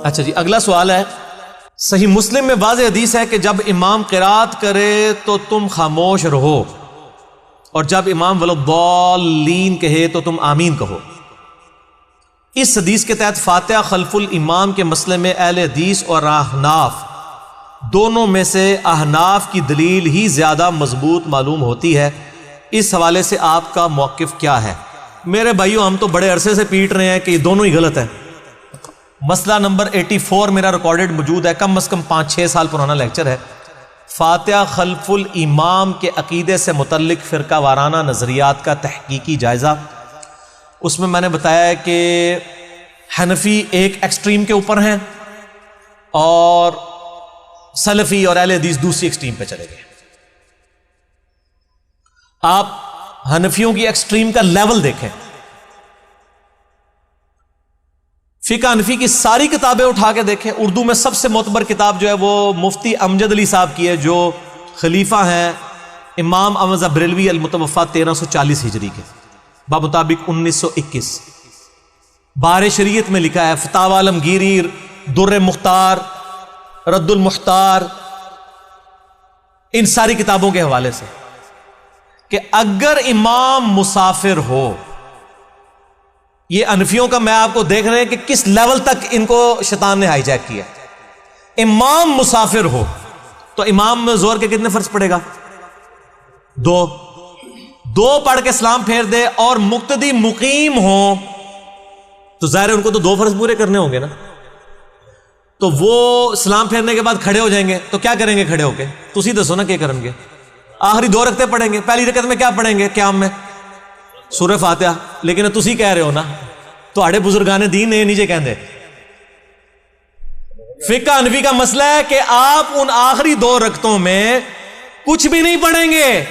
اچھا جی، اگلا سوال ہے، صحیح مسلم میں واضح حدیث ہے کہ جب امام قرات کرے تو تم خاموش رہو، اور جب امام ولضالین کہے تو تم آمین کہو۔ اس حدیث کے تحت فاتحہ خلف الامام کے مسئلے میں اہل حدیث اور احناف دونوں میں سے احناف کی دلیل ہی زیادہ مضبوط معلوم ہوتی ہے، اس حوالے سے آپ کا موقف کیا ہے؟ میرے بھائیو، ہم تو بڑے عرصے سے پیٹ رہے ہیں کہ یہ دونوں ہی غلط ہیں۔ مسئلہ نمبر 84 میرا ریکارڈڈ موجود ہے، کم از کم 5-6 سال پرانا لیکچر ہے، فاتحہ خلف الامام کے عقیدے سے متعلق فرقہ وارانہ نظریات کا تحقیقی جائزہ۔ اس میں نے بتایا ہے کہ حنفی ایک ایکسٹریم کے اوپر ہیں اور سلفی اور اہل حدیث دوسری ایکسٹریم پہ چلے گئے۔ آپ حنفیوں کی ایکسٹریم کا لیول دیکھیں، فقہ حنفی کی ساری کتابیں اٹھا کے دیکھیں، اردو میں سب سے معتبر کتاب جو ہے وہ مفتی امجد علی صاحب کی ہے، جو خلیفہ ہیں امام احمد رضا بریلوی المتوفی 1340 ہجری کے، بمطابق 1921۔ بار شریعت میں لکھا ہے، فتاوی عالمگیری، در مختار، رد المختار، ان ساری کتابوں کے حوالے سے، کہ اگر امام مسافر ہو، یہ انفیوں کا میں آپ کو دیکھ رہے ہیں کہ کس لیول تک ان کو شیطان نے ہائی جیک کیا۔ امام مسافر ہو تو امام میں زور کے کتنے فرض پڑے گا؟ 2 پڑھ کے سلام پھیر دے، اور مقتدی مقیم ہو تو ظاہر ہے ان کو تو 2 فرض پورے کرنے ہوں گے نا، تو وہ سلام پھیرنے کے بعد کھڑے ہو جائیں گے، تو کیا کریں گے کھڑے ہو کے؟ تسی دسو نا کیا کریں گے؟ آخری 2 رکعتیں پڑھیں گے، پہلی رکعت میں کیا پڑھیں گے قیام میں؟ سورہ فاتحہ۔ لیکن تسی کہہ رہے ہو نا، تہاڈے بزرگان دین نے نیچے کہندے۔ فقہ حنفی کا مسئلہ ہے کہ آپ ان آخری 2 رکعتوں میں کچھ بھی نہیں پڑھیں گے،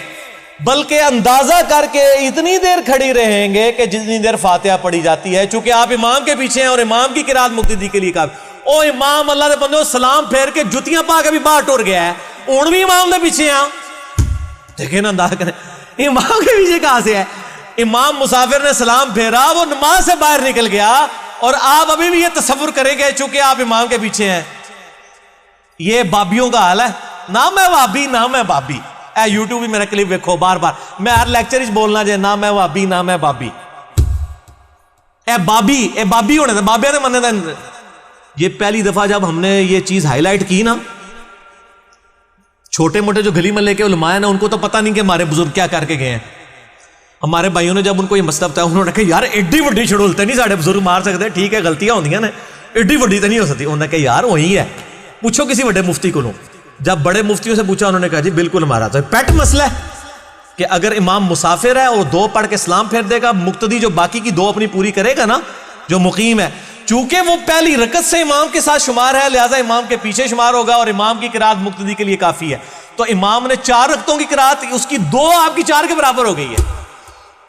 بلکہ اندازہ کر کے اتنی دیر کھڑی رہیں گے کہ جتنی دیر فاتحہ پڑھی جاتی ہے، چونکہ آپ امام کے پیچھے ہیں اور امام کی قرات مقتدی کے لیے کافی۔ او امام اللہ دے بندو سلام پھیر کے جتیاں پا کے بھی باہر ٹر گیا ہے، ہن بھی امام دے پیچھے ہیں۔ دیکھیں نا، اندازہ کریں امام کے پیچھے کہاں سے ہے؟ امام مسافر نے سلام پھیرا، وہ نماز سے باہر نکل گیا، اور آپ ابھی بھی یہ تصور کریں گے چونکہ آپ امام کے پیچھے ہیں۔ یہ بابیوں کا حال ہے، نہ میں وابی نہ میں بابی۔ اے یوٹیوب بھی میرا کلپ دیکھو بار بار، میں ہر لیکچر ہی بولنا جائے نہ میں وابی نہ میں بابی۔ اے بابی ہونے تھے، بابیا نے مننے تھے۔ یہ پہلی دفعہ جب ہم نے یہ چیز ہائی لائٹ کی نا، چھوٹے موٹے جو گلی محلے کے علماء ہیں نا، ان کو تو پتہ نہیں کہ ہمارے بزرگ کیا کر کے گئے ہیں۔ ہمارے بھائیوں نے جب ان کو یہ مسئلہ بتایا، انہوں نے کہا یار ایڈی وڈی چھڑولتے نہیں ساڑھے بزرگ مار سکتے، ٹھیک ہے غلطیاں ہوندیاں نے، ایڈی وڈی تو نہیں ہو سکتی۔ انہوں نے کہا یار وہی ہے، پوچھو کسی بڑے مفتی کو۔ جب بڑے مفتیوں سے پوچھا، انہوں نے کہا جی بالکل ہمارا تو پیٹ مسئلہ ہے کہ اگر امام مسافر ہے اور 2 پڑھ کے سلام پھیر دے گا، مقتدی جو باقی کی 2 اپنی پوری کرے گا نا، جو مقیم ہے، چونکہ وہ پہلی رکعت سے امام کے ساتھ شمار ہے، لہذا امام کے پیچھے شمار ہوگا، اور امام کی قرات مقتدی کے لیے کافی ہے۔ تو امام نے 4 رکعتوں کی قرات، اس کی 2 آپ کی 4 کے برابر ہو گئی ہے،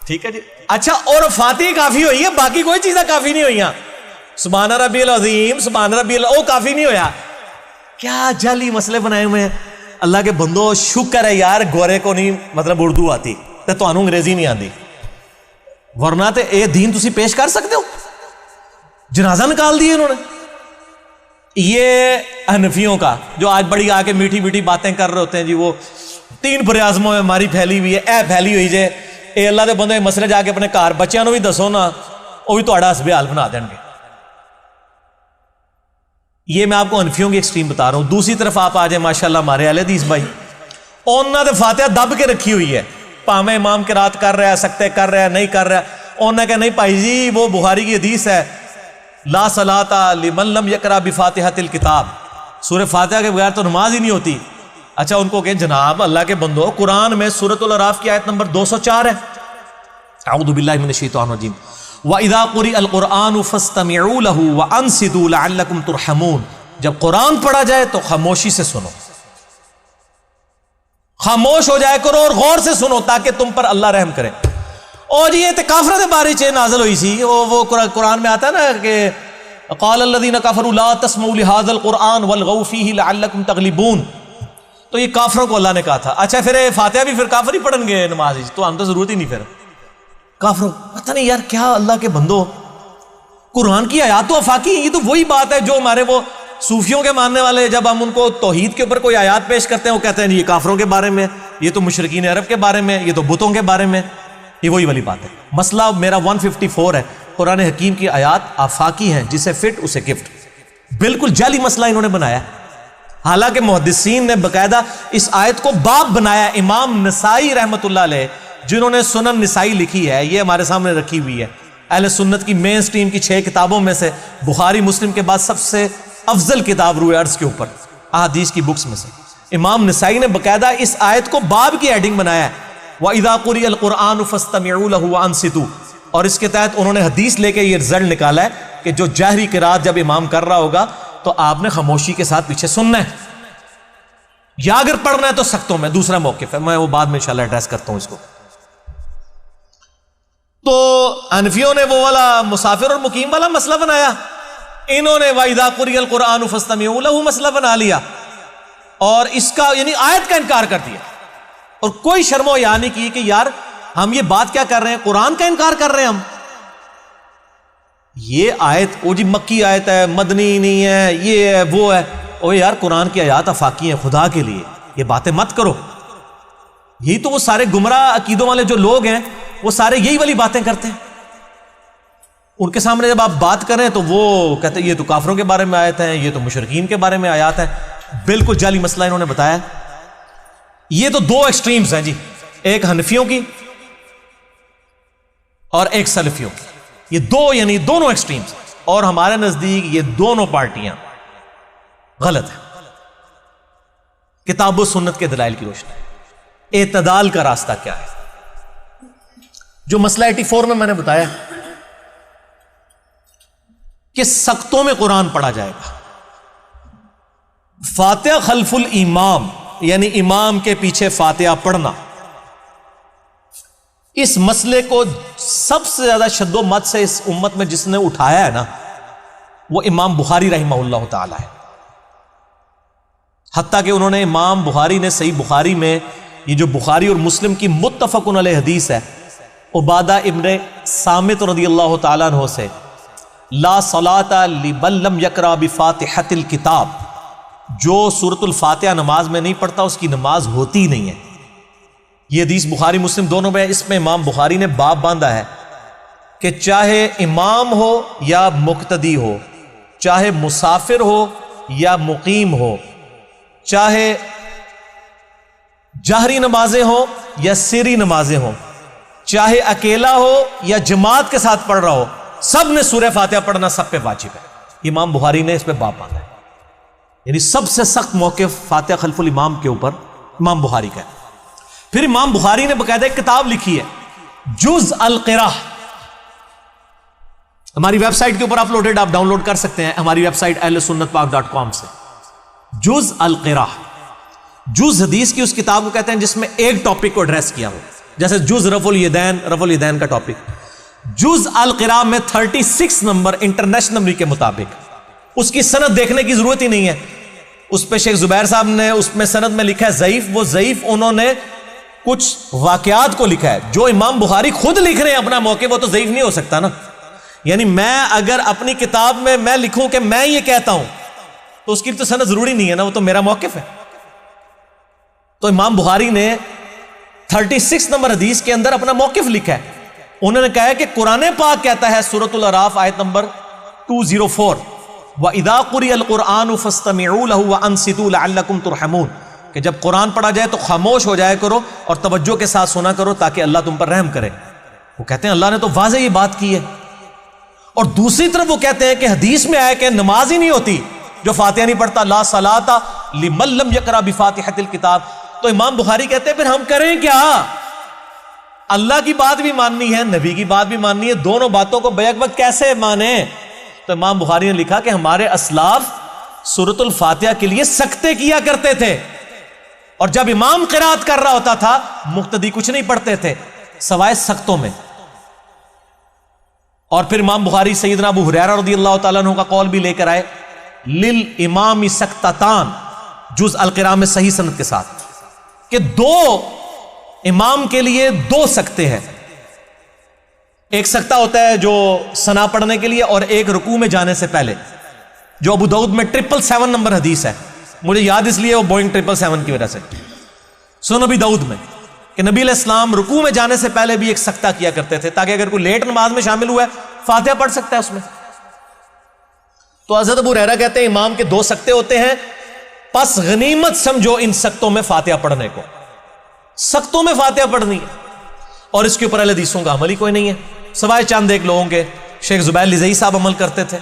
ٹھیک ہے جی۔ اچھا، اور فاتحہ کافی ہوئی ہے، باقی کوئی چیزیں کافی نہیں ہوئی ہیں۔ سبحان ربی العظیم، سبحان ربی او کافی نہیں ہویا۔ کیا جعلی مسئلے بنائے ہوئے ہیں۔ اللہ کے بندو، شکر ہے یار گورے کو نہیں مطلب اردو آتی تے تانوں انگریزی نہیں آتی، ورنہ تے اے دین تسی پیش کر سکتے ہو۔ جنازہ نکال دیے انہوں نے۔ یہ حنفیوں کا جو آج بڑی آ کے میٹھی میٹھی باتیں کر رہے ہوتے ہیں جی، وہ 3 براعظموں میں ہماری پھیلی ہوئی ہے، اے پھیلی ہوئی جے، اے اللہ دے بندے مسئلے جا کے اپنے گھر بچیاں نو بھی دسو نا، وہ بھی تہاڈا حسب حال بنا دیں گے۔ یہ میں آپ کو حنفیوں کی ایکسٹریم بتا رہا ہوں۔ دوسری طرف آپ آ جائیں ماشاءاللہ ہمارے اہل حدیث بھائی، انہوں نے فاتحہ دب کے رکھی ہوئی ہے، پاویں امام قرات کر رہا ہے، سکتے کر رہا ہے، نہیں کر رہا ہے، انہوں نے کہا نہیں بھائی جی، وہ بخاری کی حدیث ہے، لا صلاۃ لمن لم یقرأ بفاتحۃ الکتاب، سورہ فاتحہ کے بغیر تو نماز ہی نہیں ہوتی۔ اچھا، ان کو کہیں جناب اللہ کے بندو، قرآن میں سورۃ الاعراف کی آیت نمبر 204 ہے، اعوذ باللہ من الشیطان الرجیم، وَإِذَا قُرِئَ الْقُرْآنُ فَاسْتَمِعُوا لَهُ وَأَنصِتُوا لَعَلَّكُمْ تُرْحَمُونَ۔ جب قرآن پڑھا جائے تو خاموشی سے سنو، خاموش ہو جائے کرو اور غور سے سنو تاکہ تم پر اللہ رحم کرے۔ اور یہ کافروں کے بارے میں نازل ہوئی سی، وہ قرآن میں آتا ہے نا کہ قال الذین کفروا لا تسمعوا لهذا القرآن والغوا فیہ لعلکم تغلبون، تو یہ کافروں کو اللہ نے کہا تھا۔ اچھا، پھر فاتحہ بھی پھر کافر ہی پڑھیں گے نماز، تو ہم تو ضرورت ہی نہیں پھر۔ کافروں پتہ نہیں یار کیا اللہ کے بندو، قرآن کی آیات تو آفاقی، یہ تو وہی بات ہے جو ہمارے وہ صوفیوں کے ماننے والے، جب ہم ان کو توحید کے اوپر کوئی آیات پیش کرتے ہیں وہ کہتے ہیں یہ کافروں کے بارے میں، یہ تو مشرکین عرب کے بارے میں، یہ تو بتوں کے بارے میں. یہ وہی والی بات ہے. مسئلہ میرا 154 ہے، قرآن حکیم کی آیات آفاقی ہیں، جسے فٹ اسے گفٹ. بالکل جعلی مسئلہ انہوں نے بنایا، حالانکہ محدثین نے باقاعدہ اس آیت کو باب بنایا. امام نسائی رحمۃ اللہ علیہ جنہوں نے سنن نسائی لکھی ہے، یہ ہمارے سامنے رکھی ہوئی ہے، اہل سنت کی مین سٹریم کی 6 کتابوں میں سے بخاری مسلم کے بعد سب سے افضل کتاب روئے ارض کے اوپر احادیث کی بکس میں سے. امام نسائی نے باقاعدہ اس آیت کو باب کی ہیڈنگ بنایا ہے، وَإِذَا قُرِئَ الْقُرْآنُ فَاسْتَمِعُوا لَهُ وَأَنصِتُوا، اور اس کے تحت انہوں نے حدیث لے کے یہ رزلٹ نکالا ہے کہ جو جہری قرات جب امام کر رہا ہوگا تو آپ نے خاموشی کے ساتھ پیچھے سننا ہے، یا اگر پڑھنا ہے تو سختوں میں. دوسرا موقف ہے، میں وہ بعد میں انشاءاللہ ایڈریس کرتا ہوں اس کو. تو حنفیوں نے وہ والا مسافر اور مقیم والا مسئلہ بنایا، انہوں نے وَإِذَا قُرِئَ الْقُرْآنُ فَاسْتَمِعُوا لَهُ مسئلہ بنا لیا اور اس کا یعنی آیت کا انکار کر دیا، اور کوئی شرم و حیا نہیں کی کہ یار ہم یہ بات کیا کر رہے ہیں، قرآن کا انکار کر رہے ہیں ہم. یہ آیت وہ جی مکی آیت ہے، مدنی نہیں ہے، یہ ہے وہ ہے. او یار قرآن کی آیات آفاقی ہیں، خدا کے لیے یہ باتیں مت کرو. یہی تو وہ سارے گمراہ عقیدوں والے جو لوگ ہیں وہ سارے یہی والی باتیں کرتے ہیں. ان کے سامنے جب آپ بات کریں تو وہ کہتے ہیں یہ تو کافروں کے بارے میں آیت ہیں، یہ تو مشرکین کے بارے میں آیات ہیں. بالکل جعلی مسئلہ انہوں نے بتایا. یہ تو 2 ایکسٹریمز ہیں جی، ایک حنفیوں کی اور ایک سلفیوں کی. یہ یعنی دونوں ایکسٹریمز، اور ہمارے نزدیک یہ دونوں پارٹیاں غلط ہیں کتاب و سنت کے دلائل کی روشنی. اعتدال کا راستہ کیا ہے؟ جو مسئلہ 84 میں نے بتایا کہ سختوں میں قرآن پڑھا جائے گا، فاتحہ خلف الامام یعنی امام کے پیچھے فاتحہ پڑھنا، اس مسئلے کو سب سے زیادہ شد و مت سے اس امت میں جس نے اٹھایا ہے نا وہ امام بخاری رحمہ اللہ تعالی ہے. حتیٰ کہ انہوں نے امام بخاری نے صحیح بخاری میں یہ جو بخاری اور مسلم کی متفق علیہ حدیث ہے عبادہ ابن صامت رضی اللہ تعالیٰ عنہ سے، لا صلاۃ لمن لم یقرأ بفاتحۃ الکتاب، جو سورۃ الفاتحہ نماز میں نہیں پڑھتا اس کی نماز ہوتی نہیں ہے. یہ حدیث بخاری مسلم دونوں میں، اس میں امام بخاری نے باب باندھا ہے کہ چاہے امام ہو یا مقتدی ہو، چاہے مسافر ہو یا مقیم ہو، چاہے جہری نمازیں ہوں یا سری نمازیں ہوں، چاہے اکیلا ہو یا جماعت کے ساتھ پڑھ رہا ہو، سب نے سورہ فاتحہ پڑھنا سب پہ واجب ہے. امام بخاری نے اس پہ باب باندھا ہے. یعنی سب سے سخت موقف فاتحہ خلف الامام کے اوپر امام بخاری کا ہے. پھر امام بخاری نے باقاعدہ ایک کتاب لکھی ہے جز القراءہ، ہماری ویب سائٹ کے اوپر اپلوڈڈ، آپ ڈاؤن لوڈ کر سکتے ہیں ہماری ویب سائٹ ahlsunnatpak.com سے. جز القراءہ، جز حدیث کی اس کتاب کو کہتے ہیں جس میں ایک ٹاپک کو ایڈریس کیا ہو، جیسے جز رفع الیدین کا ٹاپک. جز القراءہ میں 36 نمبر انٹرنیشنل نمبر کے مطابق، اس کی سند دیکھنے کی ضرورت ہی نہیں ہے. اس پہ شیخ زبیر صاحب نے اس میں سند میں لکھا ہے ضعیف، وہ ضعیف انہوں نے کچھ واقعات کو لکھا ہے. جو امام بخاری خود لکھ رہے ہیں اپنا موقف، وہ تو ضعیف نہیں ہو سکتا نا. یعنی میں اگر اپنی کتاب میں میں لکھوں کہ میں یہ کہتا ہوں تو اس کی تو سند ضروری نہیں ہے نا، وہ تو میرا موقف ہے. تو امام بخاری نے 36 نمبر حدیث کے اندر اپنا موقف لکھا ہے. انہوں نے کہا ہے کہ قرآن پاک کہتا ہے سورۃ الاعراف آیت نمبر 204 وَإِذَا قُرِئَ الْقُرْآنُ فَاسْتَمِعُوا لَهُ وَأَنصِتُوا لَعَلَّكُمْ تُرْحَمُونَ، کہ جب قرآن پڑھا جائے تو خاموش ہو جائے کرو اور توجہ کے ساتھ سنا کرو تاکہ اللہ تم پر رحم کرے. وہ کہتے ہیں اللہ نے تو واضح یہ بات کی ہے. اور دوسری طرف وہ کہتے ہیں کہ حدیث میں آیا کہ نماز ہی نہیں ہوتی جو فاتحہ نہیں پڑھتا، لا صلاۃ لمن لم یقرأ بفاتحۃ الکتاب. تو امام بخاری کہتے ہیں پھر ہم کریں کیا؟ اللہ کی بات بھی ماننی ہے، نبی کی بات بھی ماننی ہے، دونوں باتوں کو بیک وقت کیسے مانیں؟ تو امام بخاری نے لکھا کہ ہمارے اسلاف سورۃ الفاتحہ کے لیے سکتے کیا کرتے تھے، اور جب امام قرات کر رہا ہوتا تھا مقتدی کچھ نہیں پڑھتے تھے سوائے سختوں میں. اور پھر امام بخاری سیدنا ابو ہریرہ رضی اللہ تعالیٰ عنہ کا قول بھی لے کر آئے للامام سکتتان، جز القراء میں صحیح سند کے ساتھ، کہ 2 امام کے لیے 2 سکتے ہیں. ایک سکتہ ہوتا ہے جو ثنا پڑھنے کے لیے، اور ایک رکوع میں جانے سے پہلے، جو ابو داؤد میں 777 نمبر حدیث ہے، مجھے یاد اس لیے وہ بوئنگ 777 کی وجہ سے، سنن ابی داؤد میں، کہ نبی علیہ السلام رکوع میں جانے سے پہلے بھی ایک سکتہ کیا کرتے تھے، تاکہ اگر کوئی لیٹ نماز میں شامل ہوا ہے فاتحہ پڑھ سکتا ہے اس میں۔ تو حضرت ابو ہریرہ کہتے ہیں امام کے 2 سکتے ہوتے ہیں، پس غنیمت سمجھو ان سکتوں میں فاتحہ پڑھنے کو، سکتوں میں فاتحہ پڑھنی ہے، اور اس کے اوپر اہل حدیثوں کا عمل ہی کوئی نہیں ہے، سوائے چند ایک لوگوں کے۔ شیخ زبیر لزئی صاحب عمل کرتے تھے،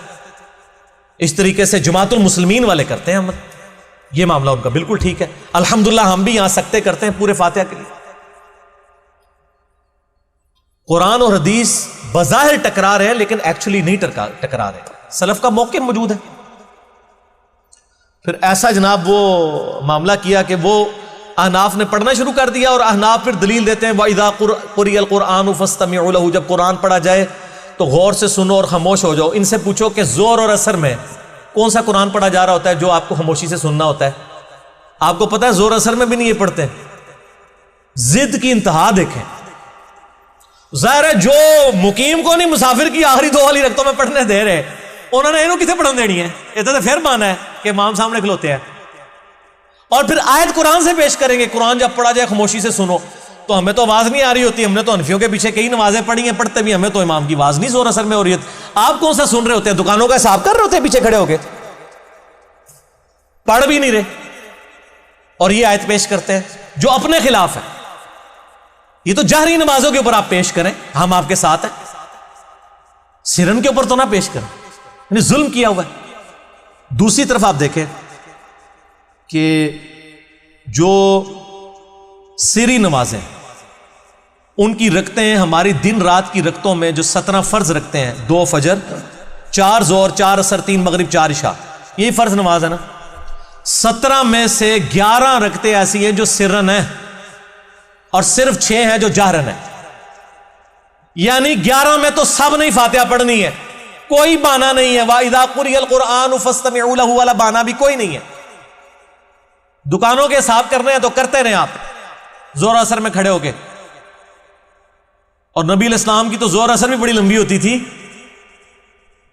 اس طریقے سے جماعت المسلمین والے کرتے ہیں عمل، یہ معاملہ ان کا بالکل ٹھیک ہے۔ الحمدللہ ہم بھی یہاں سکتے کرتے ہیں پورے فاتحہ کے لیے۔ قرآن اور حدیث بظاہر ٹکرا رہے ہیں لیکن ایکچولی نہیں ٹکرا رہے، سلف کا موقع موجود ہے۔ پھر ایسا جناب وہ معاملہ کیا کہ وہ احناف نے پڑھنا شروع کر دیا، اور احناف پھر دلیل دیتے ہیں وَإِذَا قُرِئَ الْقُرْآنُ فَاسْتَمِعُوا لَهُ، جب قرآن پڑھا جائے تو غور سے سنو اور خاموش ہو جاؤ۔ ان سے پوچھو کہ زور اور اثر میں کون سا قرآن پڑھا جا رہا ہوتا ہے جو آپ کو خاموشی سے سننا ہوتا ہے؟ آپ کو پتہ ہے زور اثر میں بھی نہیں یہ پڑھتے، ضد کی انتہا دیکھیں۔ ظاہر ہے جو مقیم کو نہیں مسافر کی آخری 2 والی رکعتوں میں پڑھنے دے رہے، انہوں نے انہوں کتنے پڑھن دینی ہے؟ یہ تو پھر مانا ہے کہ امام سامنے کھلوتے ہیں، اور پھر آیت قرآن سے پیش کریں گے، قرآن جب پڑھا جائے خاموشی سے سنو۔ تو ہمیں تو آواز نہیں آ رہی ہوتی، ہم نے تو حنفیوں کے پیچھے کئی نمازیں پڑھی ہیں، پڑھتے بھی ہمیں تو امام کی آواز نہیں زور اثر میں ہو رہی ہے۔ آپ کون سا سن رہے ہوتے ہیں؟ دکانوں کا حساب کر رہے ہوتے ہیں پیچھے کھڑے ہو کے، پڑھ بھی نہیں رہے، اور یہ آیت پیش کرتے ہیں جو اپنے خلاف ہے۔ یہ تو جہری نمازوں کے اوپر آپ پیش کریں، ہم آپ کے ساتھ ہیں، سرن کے اوپر تو نہ پیش کریں، یعنی ظلم کیا ہوا ہے۔ دوسری طرف آپ دیکھیں کہ جو سری نمازیں ان کی رکھتے ہیں ہماری دن رات کی رکتوں میں جو 17 فرض رکھتے ہیں، 2 فجر، 4 ظہر، 4 عصر، 3 مغرب، 4 عشاء، یہ فرض نماز ہے نا۔ 17 میں سے 11 رکھتے ایسی ہیں جو سرن ہیں، اور صرف 6 ہیں جو جہرن ہیں، یعنی 11 میں تو سب نہیں فاتحہ پڑھنی ہے، کوئی بہانہ نہیں ہے۔ وَإِذَا قُرِئَ الْقُرْآنُ فَاسْتَمِعُوا لَهُ والا بہانہ بھی کوئی نہیں ہے۔ دکانوں کے حساب کرنے ہیں تو کرتے رہیں آپ زور اثر میں کھڑے ہو کے، اور نبی علیہ السلام کی تو زور اثر بھی بڑی لمبی ہوتی تھی،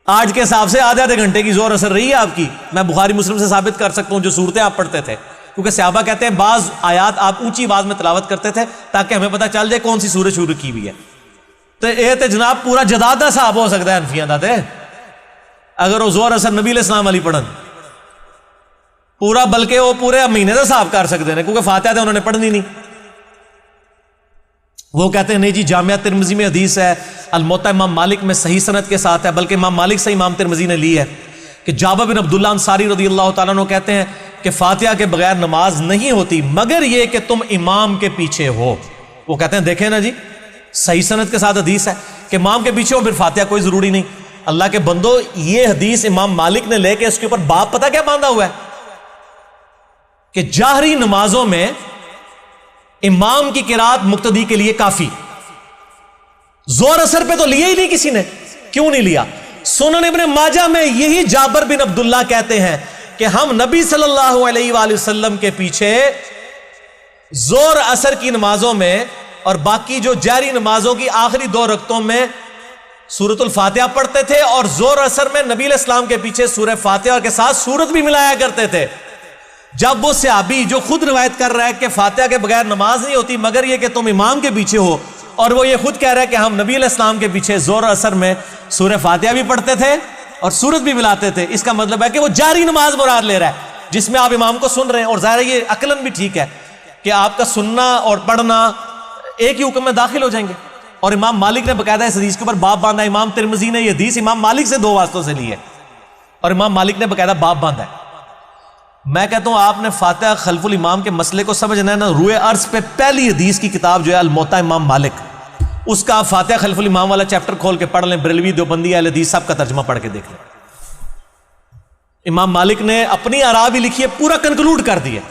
آج کے حساب سے آدھے گھنٹے کی زور اثر رہی ہے آپ کی۔ میں بخاری مسلم سے ثابت کر سکتا ہوں جو صورتیں آپ پڑھتے تھے، کیونکہ صحابہ کہتے ہیں بعض آیات آپ اونچی آواز میں تلاوت کرتے تھے تاکہ ہمیں پتہ چل جائے کون سی سورت شروع کی ہوئی ہے۔ تو یہ تو جناب پورا جدادہ صاحب ہو سکتا ہے انفیاں دا تے، اگر وہ زور اثر نبی علیہ السلام والی پڑھن پورا، بلکہ وہ پورے مہینے کا حساب کر سکتے ہیں، کیونکہ فاتحہ تو انہوں نے پڑھنی نہیں۔ وہ کہتے ہیں نہیں جی جامعہ ترمذی میں حدیث ہے، الموطا امام مالک میں صحیح سند کے ساتھ ہے، بلکہ امام مالک سے امام ترمذی نے لی ہے کہ جابر بن عبداللہ انصاری رضی اللہ تعالیٰ عنہ کہتے ہیں کہ فاتحہ کے بغیر نماز نہیں ہوتی مگر یہ کہ تم امام کے پیچھے ہو۔ وہ کہتے ہیں دیکھیں نا جی صحیح سند کے ساتھ حدیث ہے کہ امام کے پیچھے ہو، پھر فاتحہ کوئی ضروری نہیں۔ اللہ کے بندو، یہ حدیث امام مالک نے لے کے اس کے اوپر باب پتہ کیا باندھا ہوا ہے کہ جاہری نمازوں میں امام کی قرات مقتدی کے لیے کافی۔ زور اثر پہ تو لیا ہی نہیں کسی نے، کیوں نہیں لیا؟ سنن ابن ماجہ میں یہی جابر بن عبداللہ کہتے ہیں کہ ہم نبی صلی اللہ علیہ وآلہ وسلم کے پیچھے زور اثر کی نمازوں میں اور باقی جو جاری نمازوں کی آخری 2 رکعتوں میں سورۃ الفاتحہ پڑھتے تھے، اور زور اثر میں نبی علیہ السلام کے پیچھے سورہ فاتحہ کے ساتھ سورت بھی ملایا کرتے تھے۔ جب وہ صحابی جو خود روایت کر رہا ہے کہ فاتحہ کے بغیر نماز نہیں ہوتی مگر یہ کہ تم امام کے پیچھے ہو، اور وہ یہ خود کہہ رہا ہے کہ ہم نبی علیہ السلام کے پیچھے زور اثر میں سورہ فاتحہ بھی پڑھتے تھے اور سورت بھی ملاتے تھے، اس کا مطلب ہے کہ وہ جاری نماز مراد لے رہا ہے جس میں آپ امام کو سن رہے ہیں، اور ظاہر ہے یہ عقلاً بھی ٹھیک ہے کہ آپ کا سننا اور پڑھنا ایک ہی حکم میں داخل ہو جائیں گے۔ اور امام مالک نے باقاعدہ اس حدیث کے اوپر باب باندھا، امام ترمذی نے یہ حدیث امام مالک سے 2 واسطوں سے لی ہے، اور امام مالک نے باقاعدہ باب باندھا ہے۔ میں کہتا ہوں آپ نے فاتحہ خلف الامام کے مسئلے کو سمجھنا ہے نا، روئے عرض پہ پہلی حدیث کی کتاب جو ہے الموطا امام مالک، اس کا فاتحہ خلف الامام والا چیپٹر کھول کے پڑھ لیں، بریلوی دیوبندی اہل حدیث سب کا ترجمہ پڑھ کے دیکھ لیں۔ امام مالک نے اپنی آراء بھی لکھی ہے، پورا کنکلوڈ کر دیا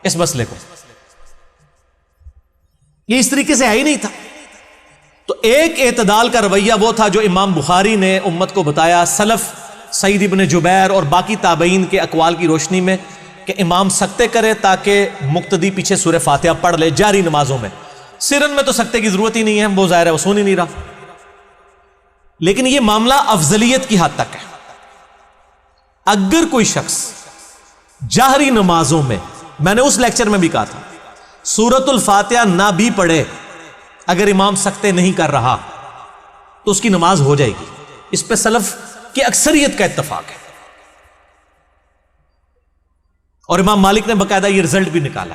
اس مسئلے کو، یہ اس طریقے سے ہے ہی نہیں تھا۔ تو ایک اعتدال کا رویہ وہ تھا جو امام بخاری نے امت کو بتایا سلف سعید ابن جبیر اور باقی تابعین کے اقوال کی روشنی میں، کہ امام سکتے کرے تاکہ مقتدی پیچھے سورہ فاتحہ پڑھ لے جاری نمازوں میں۔ سرن میں تو سکتے کی ضرورت ہی نہیں ہے، وہ ظاہر ہے وہ سن ہی نہیں رہا۔ لیکن یہ معاملہ افضلیت کی حد تک ہے. اگر کوئی شخص جہری نمازوں میں، میں نے اس لیکچر میں بھی کہا تھا، سورۃ الفاتحہ نہ بھی پڑھے، اگر امام سکتے نہیں کر رہا تو اس کی نماز ہو جائے گی. اس پہ سلف کی اکثریت کا اتفاق ہے، اور امام مالک نے باقاعدہ یہ رزلٹ بھی نکالا.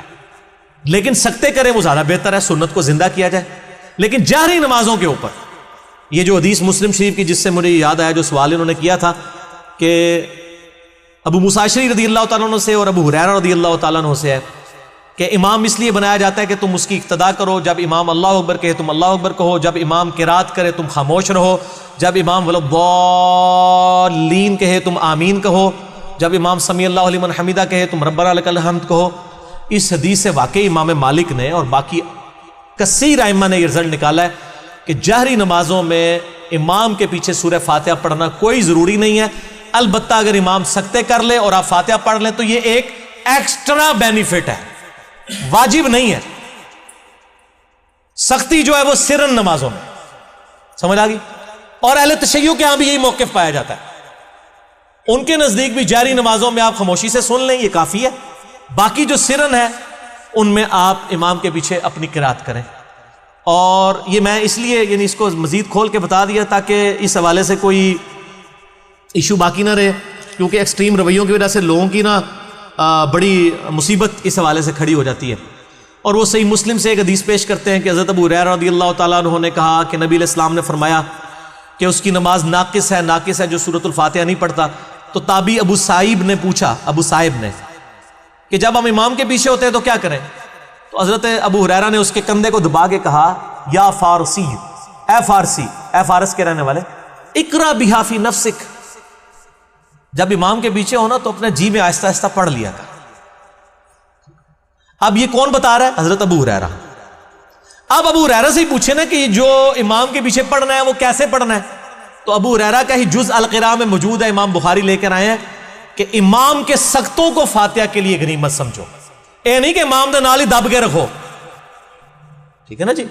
لیکن سکتے کرے وہ زیادہ بہتر ہے، سنت کو زندہ کیا جائے. لیکن جہری نمازوں کے اوپر یہ جو حدیث مسلم شریف کی، جس سے مجھے یاد آیا جو سوال انہوں نے کیا تھا کہ ابو موسیٰ اشعری رضی اللہ تعالیٰ عنہ سے اور ابو ہریرہ رضی اللہ تعالیٰ عنہ سے ہے کہ امام اس لیے بنایا جاتا ہے کہ تم اس کی اقتداء کرو. جب امام اللہ اکبر کہے تم اللہ اکبر کہو، جب امام قرات کرے تم خاموش رہو، جب امام ولضالین کہے تم آمین کہو، جب امام سمیع اللہ لمن حمیدہ کہے تم ربنا لک الحمد کہو. اس حدیث سے واقعی امام مالک نے اور باقی کثیر ائمہ نے یہ رزلٹ نکالا ہے کہ جہری نمازوں میں امام کے پیچھے سورہ فاتحہ پڑھنا کوئی ضروری نہیں ہے. البتہ اگر امام سکتے کر لے اور آپ فاتحہ پڑھ لیں تو یہ ایک ایکسٹرا بینیفٹ ہے، واجب نہیں ہے. سختی جو ہے وہ سرن نمازوں میں، سمجھ آ گئی. اور اہل تشیع کے ہاں بھی یہی موقف پایا جاتا ہے. ان کے نزدیک بھی جہری نمازوں میں آپ خاموشی سے سن لیں یہ کافی ہے. باقی جو سرن ہے ان میں آپ امام کے پیچھے اپنی قرات کریں. اور یہ میں اس لیے یعنی اس کو مزید کھول کے بتا دیا تاکہ اس حوالے سے کوئی ایشو باقی نہ رہے، کیونکہ ایکسٹریم رویوں کی وجہ سے لوگوں کی نا بڑی مصیبت اس حوالے سے کھڑی ہو جاتی ہے. اور وہ صحیح مسلم سے ایک حدیث پیش کرتے ہیں کہ حضرت ابو ہریرہ رضی اللہ تعالیٰ عنہ نے کہا کہ نبی علیہ السلام نے فرمایا کہ اس کی نماز ناقص ہے جو سورۃ الفاتحہ نہیں پڑھتا. تو تابعی ابو صائب نے پوچھا، ابو صائب نے، کہ جب ہم امام کے پیچھے ہوتے ہیں تو کیا کریں؟ تو حضرت ابو ہریرہ نے اس کے کندھے کو دبا کے کہا، یا فارسی، اے فارسی، اے فارس کے رہنے والے، اقرا بہا فی نفسک، جب امام کے پیچھے ہونا تو اپنے جی میں آہستہ آہستہ پڑھ لیا کر. اب یہ کون بتا رہا ہے؟ حضرت ابو ہریرہ. اب ابو ہریرہ سے ہی پوچھے نا کہ جو امام کے پیچھے پڑھنا ہے وہ کیسے پڑھنا ہے. تو ابو ہریرہ کا ہی جز القراء میں موجود ہے، امام بخاری لے کر آئے ہیں کہ امام کے سختوں کو فاتحہ کے لیے غنیمت سمجھو. اے نہیں کہ امام دے نال ہی دب کے رکھو، ٹھیک ہے نا جی،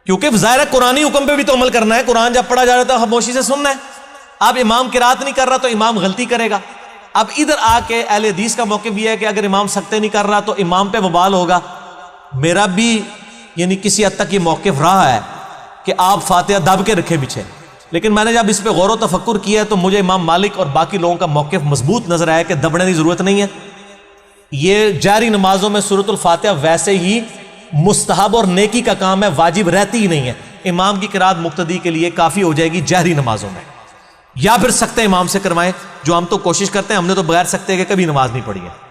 کیونکہ ظاہر ہے قرآنی حکم پہ بھی تو عمل کرنا ہے. قرآن جب پڑھا جا رہا ہے خاموشی سے سننا ہے. اب امام قرات نہیں کر رہا تو امام غلطی کرے گا. اب ادھر آ کے اہل حدیث کا موقف بھی ہے کہ اگر امام سکتے نہیں کر رہا تو امام پہ وبال ہوگا. میرا بھی یعنی کسی حد تک یہ موقف رہا ہے کہ آپ فاتحہ دب کے رکھے پیچھے، لیکن میں نے جب اس پہ غور و تفکر کیا تو مجھے امام مالک اور باقی لوگوں کا موقف مضبوط نظر آیا کہ دبنے کی ضرورت نہیں ہے. یہ جہری نمازوں میں سورۃ الفاتحہ ویسے ہی مستحب اور نیکی کا کام ہے، واجب رہتی ہی نہیں ہے. امام کی قرات مقتدی کے لیے کافی ہو جائے گی جہری نمازوں میں، یا پھر سکتے امام سے کروائیں، جو ہم تو کوشش کرتے ہیں. ہم نے تو بغیر سکتے کے کبھی نماز نہیں پڑھی ہے.